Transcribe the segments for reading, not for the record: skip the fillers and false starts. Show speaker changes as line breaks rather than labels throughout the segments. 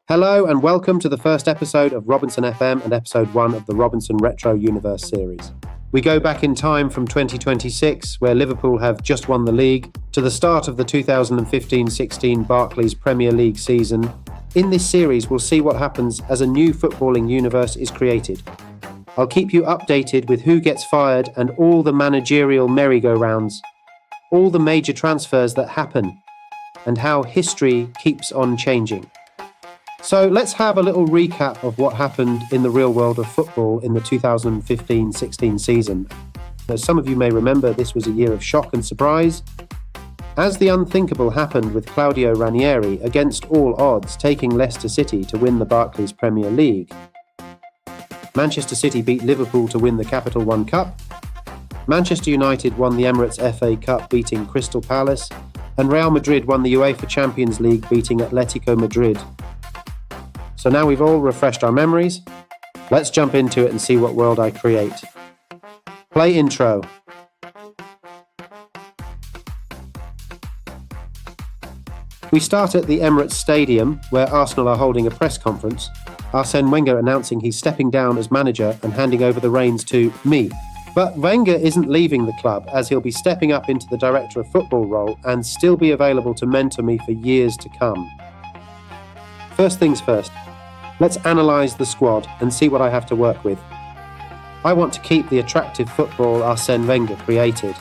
Hello and welcome to the first episode of Robinson FM and episode 1 of the Robinson Retro Universe series. We go back in time from 2026, where Liverpool have just won the league, to the start of the 2015-16 Barclays Premier League season. In this series, we'll see what happens as a new footballing universe is created. I'll keep you updated with who gets fired and all the managerial merry-go-rounds, all the major transfers that happen, and how history keeps on changing. So let's have a little recap of what happened in the real world of football in the 2015-16 season. As some of you may remember, this was a year of shock and surprise, as the unthinkable happened with Claudio Ranieri against all odds taking Leicester City to win the Barclays Premier League. Manchester City beat Liverpool to win the Capital One Cup. Manchester United won the Emirates FA Cup beating Crystal Palace, and Real Madrid won the UEFA Champions League beating Atletico Madrid. So now we've all refreshed our memories, let's jump into it and see what world I create. Play intro. We start at the Emirates Stadium, where Arsenal are holding a press conference, Arsène Wenger announcing he's stepping down as manager and handing over the reins to me. But Wenger isn't leaving the club, as he'll be stepping up into the director of football role and still be available to mentor me for years to come. First things first, let's analyse the squad and see what I have to work with. I want to keep the attractive football Arsène Wenger created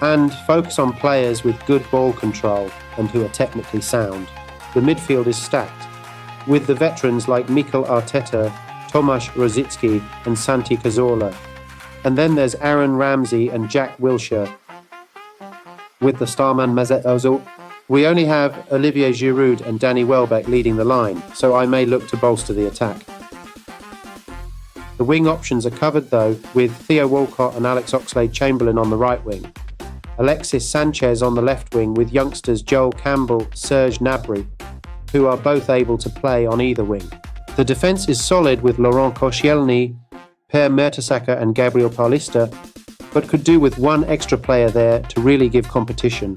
and focus on players with good ball control and who are technically sound. The midfield is stacked, with the veterans like Mikel Arteta, Tomasz Rosicky and Santi Cazorla. And then there's Aaron Ramsey and Jack Wilshere, with the starman Mesut Ozil. We only have Olivier Giroud and Danny Welbeck leading the line, so I may look to bolster the attack. The wing options are covered though, with Theo Walcott and Alex Oxlade-Chamberlain on the right wing, Alexis Sanchez on the left wing with youngsters Joel Campbell, Serge Gnabry, who are both able to play on either wing. The defence is solid with Laurent Koscielny, Per Mertesacker and Gabriel Paulista, but could do with one extra player there to really give competition.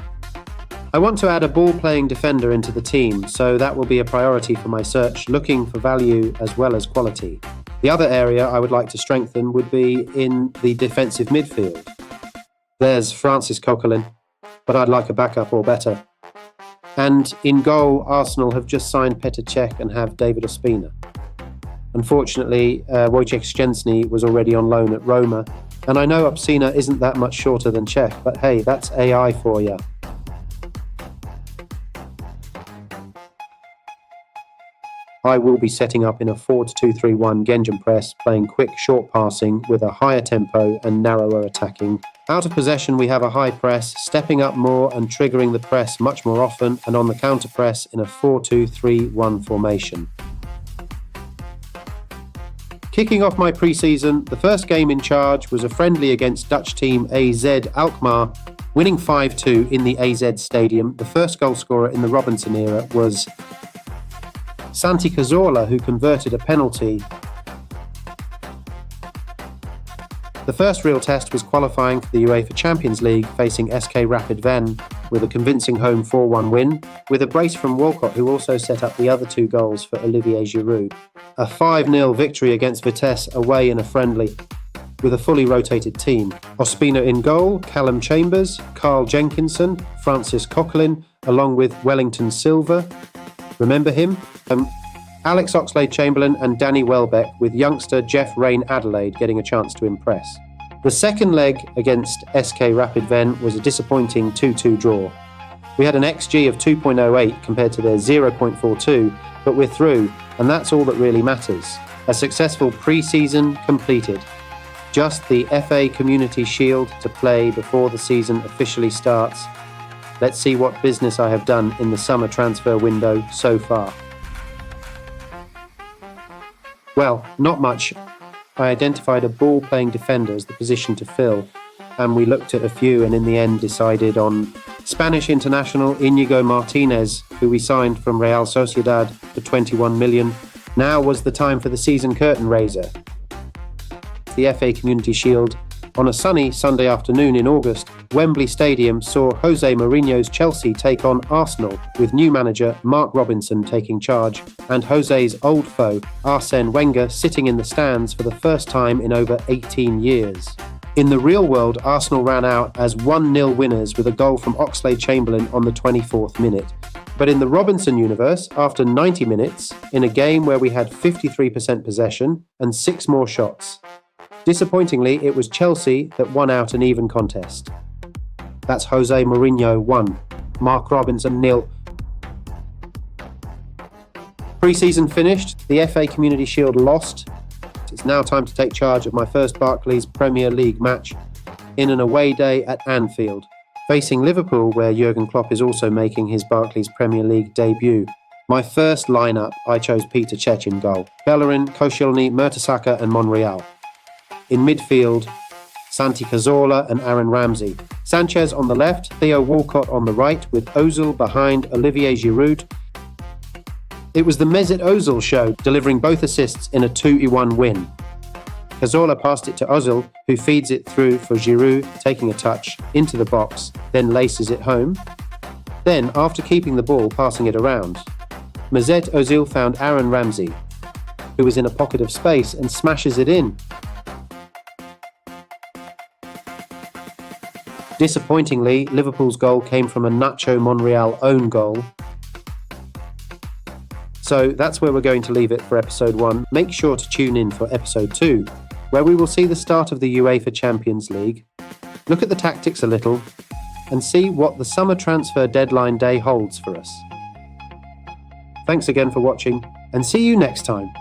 I want to add a ball-playing defender into the team, so that will be a priority for my search, looking for value as well as quality. The other area I would like to strengthen would be in the defensive midfield. There's Francis Coquelin, but I'd like a backup or better. And in goal, Arsenal have just signed Petr Cech and have David Ospina. Unfortunately, Wojciech Szczęsny was already on loan at Roma, and I know Ospina isn't that much shorter than Cech, but hey, that's AI for you. I will be setting up in a 4-2-3-1 Genjan press, playing quick short passing with a higher tempo and narrower attacking. Out of possession we have a high press, stepping up more and triggering the press much more often, and on the counter press in a 4-2-3-1 formation. Kicking off my pre-season, the first game in charge was a friendly against Dutch team AZ Alkmaar, winning 5-2 in the AZ Stadium. The first goal scorer in the Robinson era was Santi Cazorla, who converted a penalty. The first real test was qualifying for the UEFA Champions League, facing SK Rapid Wien with a convincing home 4-1 win, with a brace from Walcott, who also set up the other two goals for Olivier Giroud. A 5-0 victory against Vitesse away in a friendly, with a fully rotated team. Ospina in goal, Callum Chambers, Carl Jenkinson, Francis Coquelin, along with Wellington Silva. Remember him? Alex Oxlade-Chamberlain and Danny Welbeck, with youngster Jeff Rain Adelaide getting a chance to impress. The second leg against SK Rapid Wien was a disappointing 2-2 draw. We had an XG of 2.08 compared to their 0.42, but we're through, and that's all that really matters. A successful pre-season completed. Just the FA Community Shield to play before the season officially starts. Let's see what business I have done in the summer transfer window so far. Well, not much. I identified a ball-playing defender as the position to fill, and we looked at a few and in the end decided on Spanish international Íñigo Martínez, who we signed from Real Sociedad for 21 million. Now was the time for the season curtain raiser. The FA Community Shield on a sunny Sunday afternoon in August Wembley Stadium saw Jose Mourinho's Chelsea take on Arsenal, with new manager Mark Robinson taking charge, and Jose's old foe, Arsène Wenger, sitting in the stands for the first time in over 18 years. In the real world, Arsenal ran out as 1-0 winners with a goal from Oxlade-Chamberlain on the 24th minute. But in the Robinson universe, after 90 minutes, in a game where we had 53% possession and 6 more shots, disappointingly, it was Chelsea that won out an even contest. That's Jose Mourinho 1, Mark Robinson 0. Pre-season finished, the FA Community Shield lost. It's now time to take charge of my first Barclays Premier League match in an away day at Anfield, facing Liverpool, where Jurgen Klopp is also making his Barclays Premier League debut. My first lineup, I chose Peter Cech in goal, Bellerin, Koscielny, Mertesacker and Monreal. In midfield, Santi Cazorla and Aaron Ramsey. Sanchez on the left, Theo Walcott on the right, with Ozil behind Olivier Giroud. It was the Mesut Ozil show, delivering both assists in a 2-1 win. Cazorla passed it to Ozil, who feeds it through for Giroud, taking a touch into the box, then laces it home. Then, after keeping the ball, passing it around. Mesut Ozil found Aaron Ramsey, who was in a pocket of space, and smashes it in. Disappointingly, Liverpool's goal came from a Nacho Monreal own goal. So that's where we're going to leave it for episode 1. Make sure to tune in for episode 2, where we will see the start of the UEFA Champions League, look at the tactics a little, and see what the summer transfer deadline day holds for us. Thanks again for watching, and see you next time.